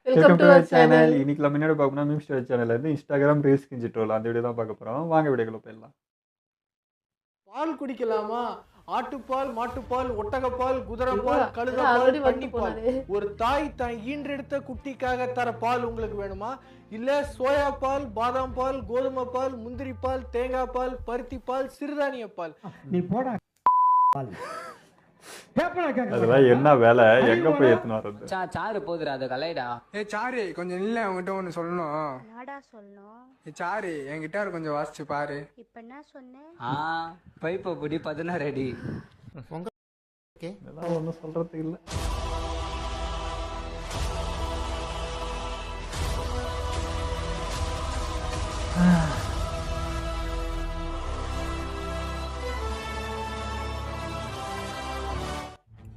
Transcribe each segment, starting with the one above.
Welcome to our channel. இன்னைக்கு நம்ம என்ன பார்க்கணும், மீம் ஸ்டோரி சேனல்ல இருந்து இன்ஸ்டாகிராம் ரீல்ஸ் கிஞ்சி ட்ரோல் அந்த வீடியோ தான் பார்க்க போறோம். வாங்க வீடியோக்குள்ள போயிடலாம். பால் குடிக்கலாமா? ஆட்டுப்பால், மாட்டுப்பால், ஒட்டகப்பால், குதிரைப்பால், கழுதைப்பால், பன்னிப்பால். ஒரு தாய் தான் ஈன்றெடுத்த குட்டிக்காக தர பால் உங்களுக்கு வேணுமா? இல்ல சோயா பால், பாதாம் பால், கோதுமை பால், முந்திரி பால், தேங்காய் பால், பருத்தி பால், சிறுதானிய பால். நீ போடா பால். அதெல்லாம் என்ன வேலை, எங்க போய் ஏத்துன வரது? சாரு போதுடா, அது கலைடா. சாரு கொஞ்சம் இல்ல, உங்ககிட்ட ஒண்ணு சொல்லணும். என்னடா சொல்லணும்? சாரு என்கிட்ட கொஞ்சம் வாசிச்சு பாரு. இப்ப என்ன சொன்னேன்? பைப்பை பிடி 16 அடி. இதெல்லாம் ஒன்றும் சொல்றதுக்கு இல்லை.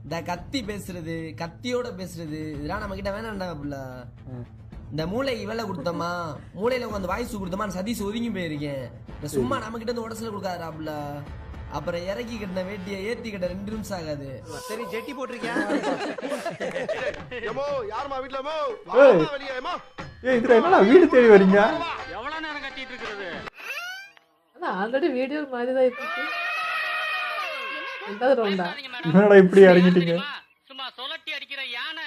இந்த கத்தி பேசுறது, கத்தியோட பேசுறது இதெல்லாம் நம்ம கிட்ட வேணாம்டா. இந்த மூளைக்கு வேலை கொடுத்தோமா, மூளையில உட்காந்து வாய்ஸ் கொடுத்தோமா, சதீஷ் ஒதுங்கி போயிருக்கேன். இந்த சும்மா நம்ம கிட்ட வந்து உடச்சல கொடுக்காதாப்ல. அப்புறம் இறக்கி கட்டின வேட்டியை ஏத்தி கட்ட 2 நிமிஷம் ஆகாது. சரி ஜெட்டி போட்டிருக்கேன். என்னடா வீடு தேடி வரீங்க? ஆல்ரெடி வீடியோ மாதிரி தான் இருக்கு. என்னடா இப்படி இறங்கிட்டீங்க? சும்மா சொலட்டி அடிக்கிற யானை.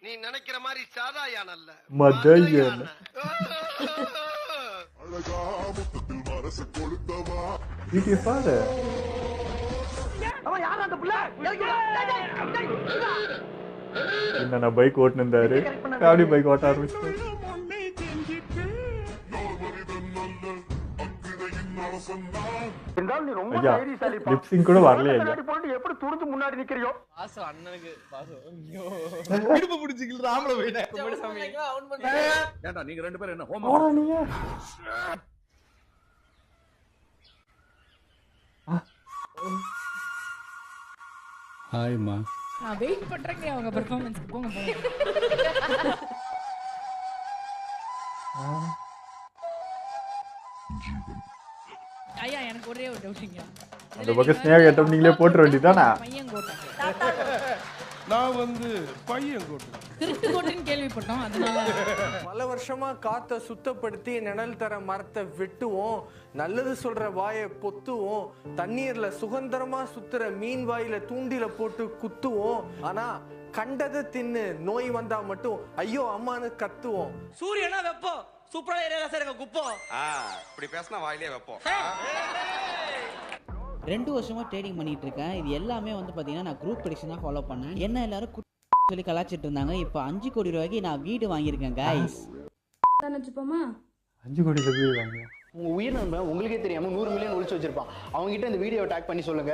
நீ நினைக்கிற மாதிரி சாதா யானை இல்ல, மத யானை. என்ன பைக் ஓட்டுனாரு, காடி பைக் ஓட்ட ஆரம்பிச்சு. ஐயா லிப்சிங் கூட வரலையா? எப்படி துணிஞ்சு முன்னாடி நிக்கிறியோ? பாசம் அண்ணனுக்கு பாசம். இடுப்பு பிடிச்சிக்கிட்டு ஆம்பளை போயிட்டேன். ஏண்டா நீங்க 2 பேரும் என்ன ஹோம் ஹாய்மா. நான் வெயிட் பண்றேங்க அவங்க பெர்ஃபார்மன்ஸ்க்கு. போங்க போங்க. ஐயா எனக்கு ஒரே ஒரு டவுட்ங்க. அந்த பக்கம் ஸ்னேக் ஐட்டம் நீங்களே போட்ற வேண்டியதானா? பையன் கோட்டை. நான் வந்து பையன் கோட்டு. திருட்டு கோட்டுன்னு கேள்விப்பட்டோம், அதனால. பல வருஷமா காத்த சுத்தப்படுத்தி நிழல் தர மரத்தை வெட்டுவோம், நல்லது சொல்ற வாயை பொத்துவோம், தண்ணீர்ல சுதந்திரமா சுத்துற மீன் வாயில தூண்டில போட்டு குத்துவோம். ஆனா கண்டதை தின்னு நோய் வந்தா மட்டும் ஐயோ அம்மான்னு கத்துவோம். சூரியனா வெப்பம், சூப்பரா ஏரியால சார் குப்போம். இப்படி பேசினா வாயிலே வெப்பம். 2 வருஷமா ட்ரேடிங் பண்ணிட்டு இருக்கேன். இது எல்லாமே வந்து பாத்தீங்கன்னா நான் குரூப் ப்ரெடிக்ஷன் தான் ஃபாலோ பண்ணேன். என்ன எல்லாரும் சொல்லி கலாச்சிட்டு இருந்தாங்க. இப்போ 5 கோடி ரூபாய்க்கு நான் வீடு வாங்கியிருக்கேன் கைஸ். நினைச்சுப்போமா 5 கோடி ரூபாய் வாங்க. உங்க உயிர் நண்பன் உங்களுக்கே தெரியாம 100 மில்லியன் ஒளிச்சு வச்சிருப்பான். அவங்க கிட்ட இந்த வீடியோ டேக் பண்ணி சொல்லுங்க,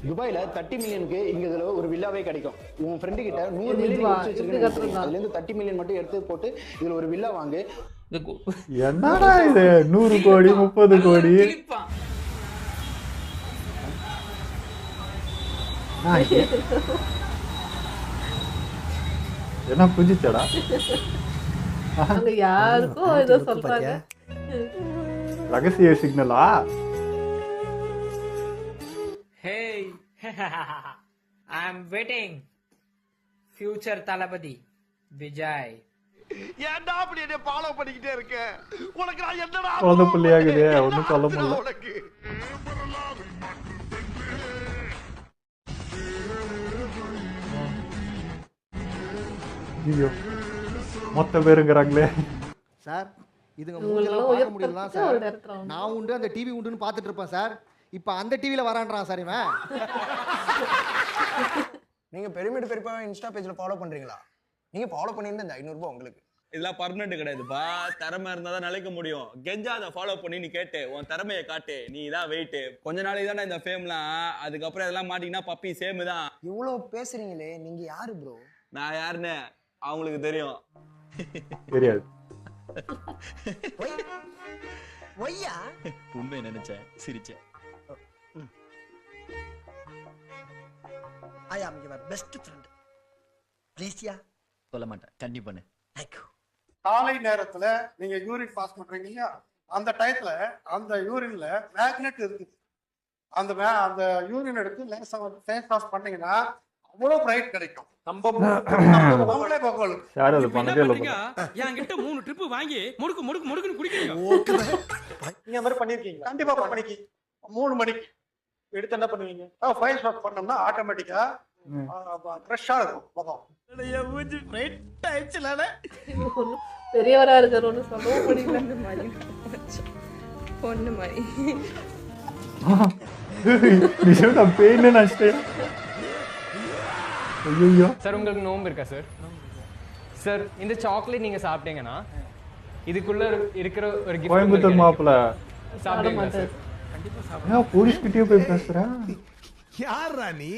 துபாயில 30 மில்லியனுக்கு இங்க இதுல ஒரு வில்லாவே கிடைக்கும். உங்க ஃப்ரெண்டு கிட்ட 100 மில்லியன் ஒளிச்சு வச்சிருக்கீங்க, அதுல இருந்து 30 மில்லியன் மட்டும் எடுத்து போட்டு இதுல ஒரு வில்லா வாங்கு. என்னடா இது 100 கோடி 30 கோடி? என்ன புரிஞ்சிச்சடா? அங்க யாருக்கும் ஏதோ சொல்றாங்க. ரகசிய சிக்னலா? Hey, I am waiting. Future தளபதி விஜய். ஏன்டா அப்படி என்ன ஃபாலோ பண்ணிக்கிட்டே இருக்க? உனக்கு நான் என்னடா குழந்தை பிள்ளையாகுதே, ஒன்னும் சொல்ல முடியல. உனக்கு ஐயோ மொத்த பேருங்கிறாங்களே சார். இதுங்க மூஞ்செல்லாம் பார்க்க முடியலாம் சார். நான் உண்டு அந்த டிவி உண்டுன்னு பார்த்துட்டு இருப்பேன் சார். இப்போ அந்த டிவியில வரான்றான் சார் இவன். நீங்க பெருமிட் பெருப்பா இன்ஸ்டா பேஜ்ல ஃபாலோ பண்றீங்களா? நீங்க ஃபாலோ பண்ணிருந்தா இந்த 500 ரூபாய் உங்களுக்கு. இதெல்லாம் பர்மனெண்ட் கிடையாதுப்பா. திறமை இருந்தா தான் நிலைக்க முடியும். கெஞ்சாத ஃபாலோ பண்ணி நீ கேட்டு உன் திறமையை காட்டு. நீ தான் வெயிட். கொஞ்ச நாளைக்கு தானே இந்த ஃபேம்லாம். அதுக்கப்புறம் இதெல்லாம் மாட்டிங்கன்னா பப்பி சேம் தான். இவ்வளவு பேசுறீங்களே, நீங்க யாரு ப்ரோ? நான் யாருன்னு அவங்களுக்கு தெரியும். தெரியாது. உண்மை நினைச்சேன், சிரிச்சேன். I am your best friend. Please யா. சொல்ல மாட்டேன், கண்டிப்பா பண்ணு. Thank you. காலை நேரத்துல நீங்க யூரின் பாஸ் பண்றீங்க இல்லையா, அந்த டயத்துல அந்த யூரின்ல மேக்னெட் இருக்குது. அந்த அந்த யூரின் எடுத்து லேசாக ஃபேஸ் வாஷ் பண்ணீங்கன்னா அவ்வளோ பிரைட் கிடைக்கும். நம்மளே பக்கம் சார் அது பண்ணதே இல்லை. என்கிட்ட 3 ட்ரிப் வாங்கி முடுக்குன்னு குடிக்கிறீங்க. நீங்க அந்த மாதிரி பண்ணிருக்கீங்களா? கண்டிப்பா பண்ணிக்கி 3 மணிக்கு எடுத்து என்ன பண்ணுவீங்க? ஃபேஸ் வாஷ் பண்ணோம்னா ஆட்டோமேட்டிக்கா ஃப்ரெஷ்ஷா இருக்கும் முகம். பெரியவரா இருக்கிறோன்னு சொல்லவும் முடியல. பொண்ணு மாதிரி நிஜம் பெயின்னு நினச்சிட்டேன். ஐயோ சார் உங்களுக்கு நோம்பு இருக்கா சார்? சார் இந்த சாக்லேட் நீங்க சாப்பிட்டீங்கன்னா இதுக்குள்ள இருக்கிற ஒரு gift கோயம்புத்தூர் மாப்பிள்ள சாப்பிடுங்க சார். கண்டிப்பா சாப்பிடுங்க. ஏன் போலீஸ் கிட்டே போய் பேசுறேன்? யாரா நீ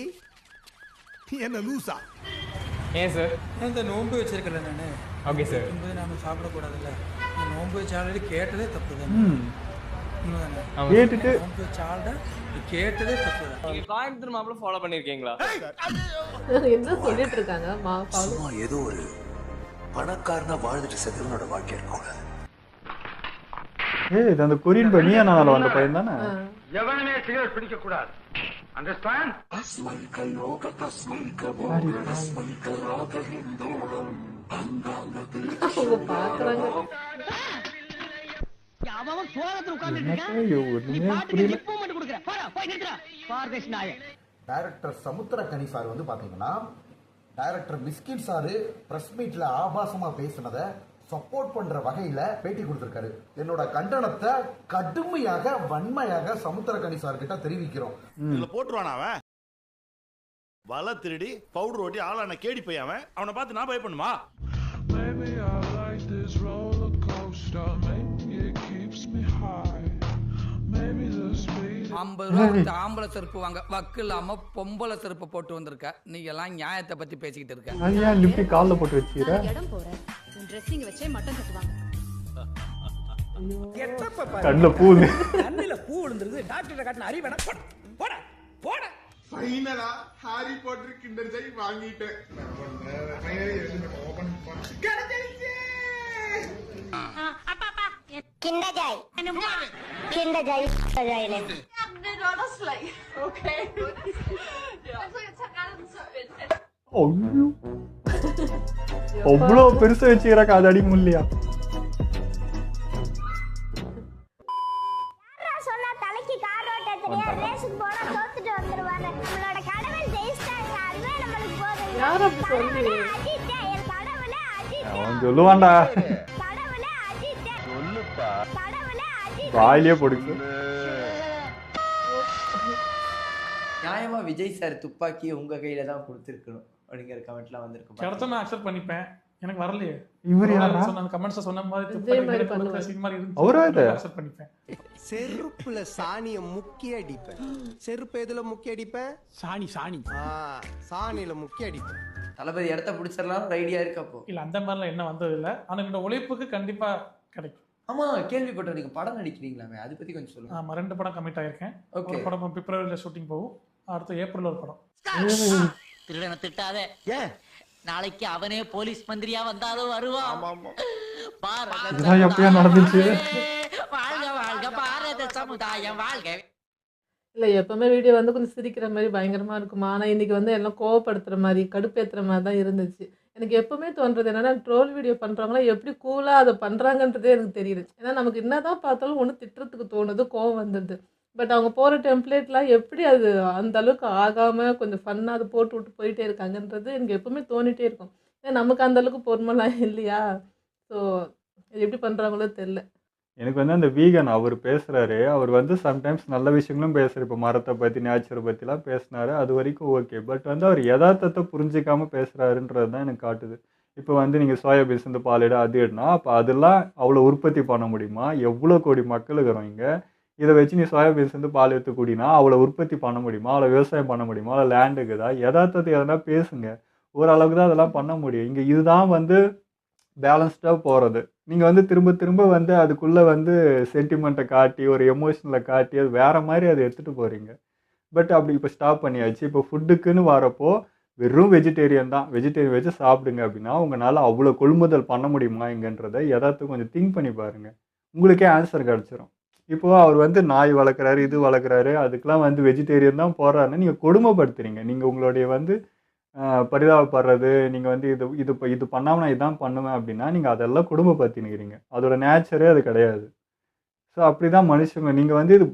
என்ன லூசா? ஏன் சார்? இந்த நோன்பு வச்சிருக்கல நானு. Okay sir. நாம சாப்பிடக்கூடாதுல்ல. நோன்பு வச்ச ஆல்ரெடி கேட்டதே தப்பு தான். கேட்டுட்டு நோன்பு வச்ச ஆல்ரெடி கேட்டதே தப்பு தான். நீங்க கோயம்புத்தூர் மாப்பிள்ள ஃபாலோ பண்ணிருக்கீங்களா? என்ன சொல்லிட்டு இருக்காங்க? சும்மா ஏதோ ஒரு பணக்காரனா வாழ்ந்துட்டு செத்தவனோட வாழ்க்கை இருக்கும். ஏய் இது அந்த கொரியன் பையன் நான் வந்த பையன் தானே? எவனுமே சிகரெட் பிடிக்க கூடாது. அண்டர்ஸ்டாண்ட்? அவங்க பாக்குறாங்க. அவன் சோகத்துல உட்கார்ந்துட்டு இருக்கான். டைரக்டர் சமுத்திரக்கனி சார் வந்து பாத்தீங்கன்னா டைரக்டர் பிஸ்கிட் சாரு பிரஸ் மீட்ல ஆபாசமா பேசினதை சப்போர்ட் பண்ற வகையில பேட்டி கொடுத்திருக்காரு. என்னோட கண்டனத்தை கடுமையாக வன்மையாக சமுத்திரக்கனி சார் கிட்ட தெரிவிக்கிறோம். இதுல போட்டுருவானா அவன்? வலை திருடி பவுடர் ஓட்டி ஆளான கேடி போய் அவனை பார்த்து நான் பயப்படுமா? ஆம்பளை செருப்பு வாங்க வக்கு இல்லாம பொம்பளை செருப்பு போட்டு வந்திருக்க. நீங்க எல்லாம் நியாயத்தை பத்தி பேசிக்கிட்டு இருக்க. ஐயா லிப்டி கால்ல போட்டு வச்சிரா? இடம் போற ட்ரெஸ்ஸிங் வச்சே மட்டன் கட்டுவாங்க. கண்ணுல பூவு. கண்ணுல பூ விழுந்துருது. டாக்டர் காட்டின அறிவன போட போட. ஃபைனலா ஹாரி பாட்டர் கிண்டர் ஜாய் வாங்கிட்டேன். Kinder Joy. Kinder Joy. அவ்வளோ பெருசா வச்சுக்கிறாக்கா அது அடி முடியலையா? சொன்னா தலைக்கு கார் ஓட்ட தெரியாது. ரேஸ்க்கு போனா தோத்துட்டு வந்துருவாங்க. நம்மளோட கடவுள் ஜெயிச்சிட்டாங்க. அதுவே நம்மளுக்கு போதும். யார் அப்படி சொல்றீங்க? அஜித் என் கடவுளே அஜித். அவன் சொல்லுவான்டா. கடவுளே அஜித். சொல்லுப்பா. கடவுளே அஜித். வாயிலே போடுச்சு. நியாயமா விஜய் சார் துப்பாக்கி உங்க கையில தான் கொடுத்திருக்கணும் அப்படிங்கிற கமெண்ட்லாம் வந்திருக்கு. கடத்த நான் அக்செப்ட் பண்ணிப்பேன். எனக்கு வரலையே. இவர் யாரா? சொன்ன கமெண்ட்ஸ் சொன்ன மாதிரி துப்பாக்கி கொடுத்த சீன் மாதிரி இருந்து. அவரா இது? அக்செப்ட் பண்ணிப்பேன். செருப்புல சாணிய முக்கிய அடிப்பேன். செருப்பு எதுல முக்கிய அடிப்பேன்? சாணி. சாணியில முக்கிய அடிப்பேன். தளபதி இடத்த பிடிச்சிடலாம் ஐடியா இருக்கு அப்போ. இல்ல அந்த மாதிரிலாம் என்ன வந்தது இல்ல. ஆனா இந்த உழைப்புக்கு கண்டிப்பா கிடைக்கும். ஆமா கேள்விப்பட்டேன். நீங்க படம் நடிக்கிறீங்களாமே, அதை பத்தி கொஞ்சம் சொல்லுங்க. ஆமா 2 படம் கமிட் ஆயிருக்கேன். ஒரு படம் பிப்ரவரியில ஷூட்டிங் போகும். அடுத்து ஏப்ரல் ஒரு படம். திருடனை திட்டாதே. நாளைக்கு அவனே போலீஸ் மந்திரியா வந்தாலும் வருவான். இதெல்லாம் எப்படியா நடந்துச்சு? வாழ்க வாழ்க பாரத சமுதாயம் வாழ்க. இல்லை எப்பவுமே வீடியோ வந்து கொஞ்சம் சிரிக்கிற மாதிரி பயங்கரமாக இருக்குமா. ஆனால் இன்றைக்கி வந்து எல்லாம் கோவப்படுத்துகிற மாதிரி கடுப்பேற்றுற மாதிரி தான் இருந்துச்சு. எனக்கு எப்பவுமே தோன்றது என்னென்னா ட்ரோல் வீடியோ பண்ணுறவங்களாம் எப்படி கூலாக அதை பண்ணுறாங்கன்றதே எனக்கு தெரியுது. ஏன்னா நமக்கு என்ன தான் பார்த்தாலும் ஒன்று திட்டுறதுக்கு தோணுது, கோவம் வந்துடுது. பட் அவங்க போகிற டெம்ப்ளேட்லாம் எப்படி அது அந்த அளவுக்கு ஆகாமல் கொஞ்சம் ஃபன்னாக அதை போட்டு விட்டு போயிட்டே இருக்காங்கன்றது எனக்கு எப்பவுமே தோணிகிட்டே இருக்கும். ஏன்னா நமக்கு அந்த அளவுக்கு பொறுமைலாம் இல்லையா. ஸோ இது எப்படி பண்ணுறாங்களோ தெரில. எனக்கு வந்து அந்த வீகன் அவர் பேசுகிறாரு. அவர் வந்து சம்டைம்ஸ் நல்ல விஷயங்களும் பேசுகிறார். இப்போ மரத்தை பற்றி நேச்சரை பற்றிலாம் பேசினாரு, அது வரைக்கும் ஓகே. பட் வந்து அவர் யதார்த்தத்தை புரிஞ்சிக்காமல் பேசுகிறாருன்றது தான் எனக்கு காட்டுது. இப்போ வந்து நீங்கள் சோயாபீன்ஸ் இந்த பாலிட அது எடுனா அப்போ அதெல்லாம் அவ்வளோ உற்பத்தி பண்ண முடியுமா? எவ்வளோ கோடி மக்கள் இருக்கிறோம் இங்கே. இதை வச்சு நீ சோயாபீன்ஸ் வந்து பால் எடுத்து கூடினா அவ்வளோ உற்பத்தி பண்ண முடியுமா? அவ்வளோ விவசாயம் பண்ண முடியுமா? அவ்வளோ லேண்ட் இருக்குதா? யதார்த்தத்தை எதனா பேசுங்க. ஓரளவுக்கு தான் அதெல்லாம் பண்ண முடியும். இங்கே இதுதான் வந்து பேலன்ஸ்டாக போகிறது. நீங்கள் வந்து திரும்ப திரும்ப வந்து அதுக்குள்ளே வந்து சென்டிமெண்ட்டை காட்டி ஒரு எமோஷனலை காட்டி அது வேறு மாதிரி அதை எடுத்துகிட்டு போகிறீங்க. பட் அப்படி இப்போ ஸ்டாப் பண்ணியாச்சு. இப்போ ஃபுட்டுக்குன்னு வரப்போ வெறும் வெஜிடேரியன் தான். வெஜிடேரியன் வச்சு சாப்பிடுங்க அப்படின்னா உங்களால் அவ்வளோ கொள்முதல் பண்ண முடியுமா இங்கன்றதை யதார்த்தம் கொஞ்சம் திங்க் பண்ணி பாருங்கள். உங்களுக்கே ஆன்சர் கிடச்சிரும். இப்போ அவர் வந்து நாய் வளர்க்குறாரு, இது வளர்க்குறாரு, அதுக்கெல்லாம் வந்து வெஜிடேரியன் தான் போடுறாருன்னு நீங்கள் கொடுமைப்படுத்துறீங்க. நீங்கள் உங்களுடைய வந்து பரிதாபப்படுறது, நீங்கள் வந்து இது பண்ணாமல் நான் இதான் பண்ணுவேன் அப்படின்னா, நீங்கள் அதெல்லாம் கொடுமைப்படுத்தினுக்கிறீங்க. அதோட நேச்சரே அது கிடையாது. ஸோ அப்படி தான் மனுஷங்க நீங்கள் வந்து இது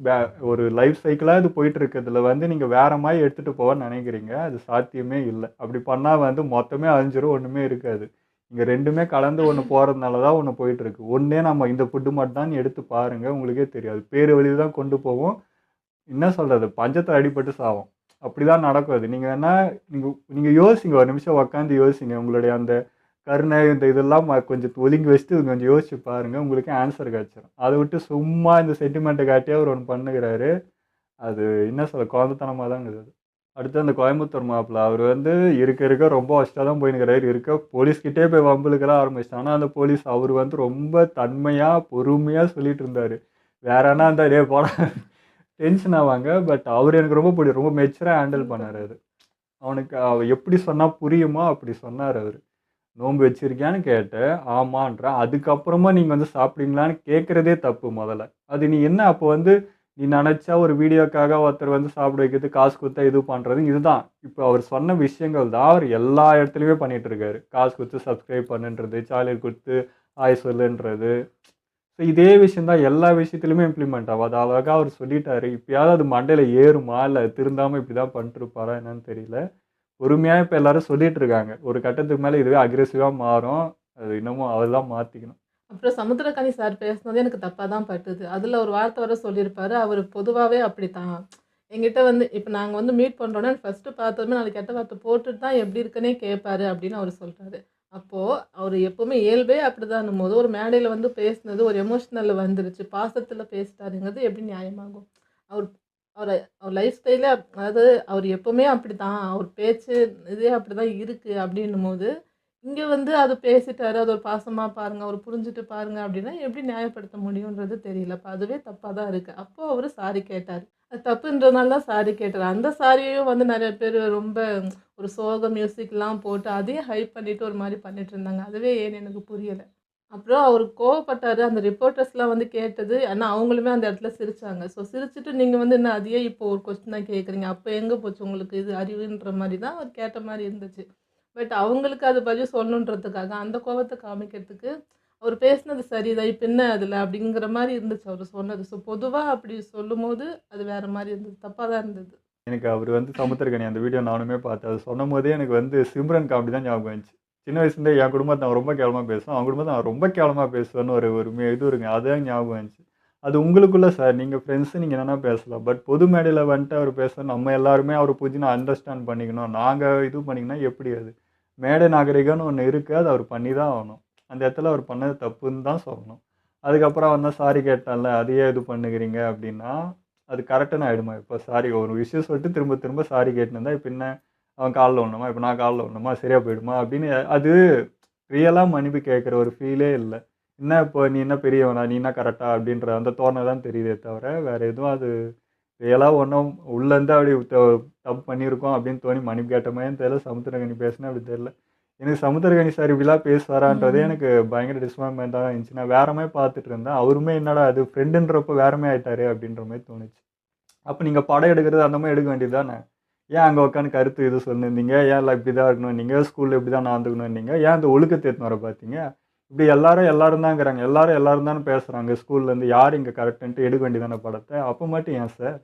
ஒரு லைஃப் சைக்கிளாக இது போயிட்டு இருக்கிறதுல வந்து நீங்கள் வேற மாதிரி எடுத்துகிட்டு போகன்னு நினைக்கிறீங்க. அது சாத்தியமே இல்லை. அப்படி பண்ணால் வந்து மொத்தமே அழிஞ்சிரும், ஒன்றுமே இருக்காது. இங்கே ரெண்டுமே கலந்து ஒன்று போகிறதுனால தான் ஒன்று போயிட்டுருக்கு. ஒன்றே நம்ம இந்த ஃபுட்டு மட்டும் தான் எடுத்து பாருங்கள், உங்களுக்கே தெரியாது. பேர் வழியில் தான் கொண்டு போவோம். என்ன சொல்கிறது, பஞ்சத்தில் அடிபட்டு சாவோம். அப்படி தான் நடக்கும் அது. நீங்கள் வேணால் நீங்கள் யோசிங்க, ஒரு நிமிஷம் உட்காந்து யோசிங்க. உங்களுடைய அந்த கருணை இந்த இதெல்லாம் கொஞ்சம் ஒதுங்கி வச்சுட்டு கொஞ்சம் யோசிச்சு பாருங்கள், உங்களுக்கு ஆன்சர் கிடச்சிடும். அதை விட்டு சும்மா இந்த சென்டிமெண்ட்டை காட்டியே அவர் ஒன்று பண்ணுகிறாரு. அது என்ன சொல்ல, குழந்தைத்தனமாக தான் இருக்குது. அடுத்து அந்த கோயம்புத்தூர் மாப்பிள்ள அவர் வந்து இருக்க ரொம்ப ஒஸ்ட்டாக தான் போயின்னுக்கிறாரு. போலீஸ்கிட்டே போய் வம்புலுக்கெல்லாம் ஆரம்பிச்சிட்டாங்க. ஆனால் அந்த போலீஸ் அவர் வந்து ரொம்ப தன்மையாக பொறுமையாக சொல்லிட்டு இருந்தார். வேறனா இருந்தால் டே போட டென்ஷன் ஆவாங்க. பட் அவர் எனக்கு ரொம்ப பிடிக்கும். ரொம்ப மெச்சூராக ஹேண்டில் பண்ணார். அது அவனுக்கு எப்படி சொன்னால் புரியுமோ அப்படி சொன்னார். அவர் நோன்பு வச்சிருக்கியான்னு கேட்டேன், ஆமான்ற. அதுக்கப்புறமா நீங்கள் வந்து சாப்பிட்டீங்களான்னு கேட்குறதே தப்பு முதல்ல. அது நீ என்ன அப்போ வந்து நீ நினச்சா ஒரு வீடியோக்காக ஒருத்தர் வந்து சாப்பிட வைக்கிறது, காசு கொடுத்தா இது பண்ணுறது, இதுதான் இப்போ அவர் சொன்ன விஷயங்கள் தான் அவர் எல்லா இடத்துலையுமே பண்ணிகிட்டு இருக்காரு. காசு கொடுத்து சப்ஸ்கிரைப் பண்ணுன்றது, சாக்லேட் கொடுத்து ஆய் சொல்லுன்றது. ஸோ இதே விஷயந்தான் எல்லா விஷயத்துலையுமே இம்ப்ளிமெண்ட் ஆகும். அது அழகாக அவர் சொல்லிட்டாரு. இப்போயாவது அது மண்டையில் ஏறுமா, இல்லை திருந்தாமல் இப்படி தான் பண்ணிட்டுருப்பாரா என்னன்னு தெரியல. பொறுமையாக இப்போ எல்லாரும் சொல்லிட்டு இருக்காங்க. ஒரு கட்டத்துக்கு மேலே இதுவே அக்ரெசிவாக மாறும். அது இன்னமும் அவர் தான் மாற்றிக்கணும். அப்புறம் சமுத்திரக்கனி சார் பேசுனது எனக்கு தப்பாக தான் பட்டுது. அதில் ஒரு வார்த்தை வர சொல்லியிருப்பாரு. அவர் பொதுவாகவே அப்படித்தான். எங்கிட்ட வந்து இப்போ நாங்கள் வந்து மீட் பண்ணுறோன்னா ஃபஸ்ட்டு பார்த்ததுமே நாளைக்கு கெட்ட வார்த்தை போட்டுட்டு தான் எப்படி இருக்குன்னே கேட்பாரு அப்படின்னு அவர் சொல்கிறாரு. அப்போது அவர் எப்போவுமே இயல்பே அப்படி தான் போது ஒரு மேடையில் வந்து பேசுனது ஒரு எமோஷ்னலில் வந்துருச்சு, பாசத்தில் பேசிட்டாருங்கிறது எப்படி நியாயமாகும்? அவர் அவர் அவர் லைஃப் ஸ்டைலே அதாவது அவர் எப்போவுமே அப்படி தான், அவர் பேச்சு இதே அப்படி தான் இருக்குது அப்படின்னும் போது இங்கே வந்து அது பேசிட்டாரு, அது ஒரு பாசமாக பாருங்கள், அவர் புரிஞ்சுட்டு பாருங்கள் அப்படின்னா எப்படி நியாயப்படுத்த முடியுன்றது தெரியல. அப்போ அதுவே தப்பாக தான் இருக்குது. அப்போது அவர் சாரி கேட்டார். அது தப்புன்றதுனால தான் சாரி கேட்டார். அந்த சாரியையும் வந்து நிறைய பேர் ரொம்ப ஒரு சோக மியூசிக்லாம் போட்டு அதையும் ஹைப் பண்ணிவிட்டு ஒரு மாதிரி பண்ணிட்டு இருந்தாங்க. அதுவே ஏன்னு எனக்கு புரியலை. அப்புறம் அவர் கோவப்பட்டார். அந்த ரிப்போர்ட்டர்ஸ்லாம் வந்து கேட்டது, ஆனால் அவங்களுமே அந்த இடத்துல சிரித்தாங்க. ஸோ சிரிச்சுட்டு நீங்கள் வந்து என்ன அதையே இப்போ ஒரு கொஸ்டினாக கேட்குறீங்க, அப்போ எங்கே போச்சு உங்களுக்கு இது அறிவுன்ற மாதிரி தான் அவர் கேட்ட மாதிரி இருந்துச்சு. பட் அவங்களுக்கு அது பதில் சொல்லணுன்றதுக்காக அந்த கோபத்தை காமிக்கிறதுக்கு அவர் பேசினது சரிதான், இப்போ என்ன அதில் அப்படிங்கிற மாதிரி இருந்துச்சு அவர் சொன்னது. ஸோ பொதுவாக அப்படி சொல்லும் போது அது வேறு மாதிரி இருந்தது, தப்பாக தான் இருந்தது. எனக்கு அவர் வந்து சமுத்திரக்கனி அந்த வீடியோ நானுமே பார்த்தேன். அது சொன்னும் போதே எனக்கு வந்து சிம்ரன் காமெடி தான் ஞாபகம் வந்துச்சு. சின்ன வயசுலேருந்தே என் குடும்பத்தை அவன் ரொம்ப கேவலமாக பேசுவான், அவன் குடும்பத்தை அவன் ரொம்ப கேவலமாக பேசுவேன்னு ஒரு இது இருங்க. அதுதான் ஞாபகம் வந்துச்சு. அது உங்களுக்குள்ள சார், நீங்கள் ஃப்ரெண்ட்ஸு நீங்கள் என்னென்னா பேசலாம். பட் பொது மேடையில் வந்துட்டு அவர் பேச நம்ம எல்லாருமே அவரை புரிஞ்சு அண்டர்ஸ்டாண்ட் பண்ணிக்கணும், நாங்கள் இது பண்ணிங்கன்னா எப்படி? அது மேடை நாகரிகம்னு ஒன்று இருக்குது, அது அவர் பண்ணி தான் ஆகணும். அந்த இடத்துல அவர் பண்ணது தப்புன்னு தான் சொல்லணும். அதுக்கப்புறம் அவன் தான் சாரி கேட்டான்ல, அதையே இது பண்ணுகிறீங்க அப்படின்னா அது கரெக்டான ஆகிடுமா? இப்போ சாரி ஒரு விஷயம் சொல்லிட்டு திரும்ப திரும்ப சாரி கேட்டுருந்தா இப்போ என்ன அவன் காலில் ஒன்றுமா, இப்போ நான் காலில் ஒன்றுமா, சரியாக போயிடுமா அப்படின்னு அது ரியலாக மன்னிப்பு கேட்குற ஒரு ஃபீலே இல்லை. என்ன இப்போ நீ என்ன பெரியவனா, நீ என்ன கரெக்டாக அப்படின்ற அந்த தோணை தான் தெரியுதே தவிர வேறு எதுவும் அது ரியலாக ஒன்றும் உள்ளேருந்து அப்படி தப்பு பண்ணியிருக்கோம் அப்படின்னு தோணி மன்னிப்பு கேட்ட மாதிரி தெரியல. சமுத்திரக்கனி பேசுனா அப்படி தெரியல. எனக்கு சமுத்திரக்கனி சார் இப்படிலாம் பேசுவாரான்றதே எனக்கு பயங்கர டிஸ்அப்பாயின்மெண்ட்டாக தான் இருந்துச்சு. நான் வேற மாதிரி பார்த்துட்டு இருந்தேன். அவருமே என்னடா அது ஃப்ரெண்டுன்றப்போ வேற மாதிரி ஆயிட்டாரு அப்படின்ற மாதிரி தோணுச்சு. அப்போ நீங்கள் படம் எடுக்கிறது அந்த மாதிரி எடுக்க வேண்டியது தானே? ஏன் அங்கே உட்காந்து கருத்து இது சொல்லியிருந்தீங்க, ஏன் எல்லாம் இப்படி தான் இருக்கணும், நீங்கள் ஸ்கூலில் இப்படி தான் நடந்துக்கணும், நீங்கள் ஏன் அந்த ஒழுக்கத்தை எடுத்துன்னு வர பார்த்தீங்க? இப்படி எல்லாரும் தாங்கிறாங்க, எல்லாரும் தானே பேசுகிறாங்க ஸ்கூல்லேருந்து, யார் இங்கே கரெக்டுன்ட்டு எடுக்க வேண்டியதானே படத்தை? அப்போ மட்டும் ஏன் சார்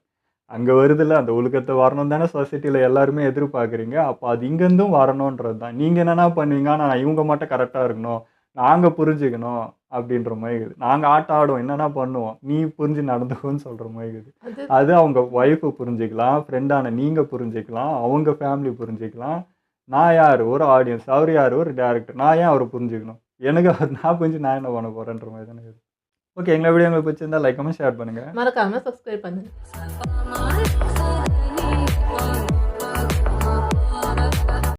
அங்கே வருதில்ல அந்த ஒழுக்கத்தை வரணும் தானே சொசைட்டியில் எல்லாருமே எதிர்பார்க்குறீங்க. அப்போ அது இங்கேருந்தும் வரணுன்றது தான். நீங்கள் என்னென்னா பண்ணுவீங்க, ஆனால் இவங்க மட்டும் கரெக்டாக இருக்கணும், நாங்கள் புரிஞ்சுக்கணும் அப்படின்ற மாதிரி இருக்குது. நாங்கள் ஆட்டம் ஆடுவோம், என்னென்னா பண்ணுவோம், நீ புரிஞ்சு நடந்துக்கோன்னு சொல்கிற மாதிரி இருக்குது. அது அவங்க ஒய்ஃபு புரிஞ்சிக்கலாம், ஃப்ரெண்டான நீங்கள் புரிஞ்சிக்கலாம், அவங்க ஃபேமிலி புரிஞ்சிக்கலாம். நான் யார்? ஒரு ஆடியன்ஸ். அவர் யார்? ஒரு டேரக்டர். நான் ஏன் அவரை புரிஞ்சுக்கணும்? எனக்கு அவர் நான் புரிஞ்சு நான் என்ன பண்ண போகிறேன்ற மாதிரி தானே இருக்குது. ஓகே, எங்களை வீடியோ உங்களுக்கு பிடிச்சிருந்தா லைக் கமெண்ட் ஷேர் பண்ணுங்கள், மறக்காமல் சப்ஸ்கிரைப் பண்ணுங்கள்.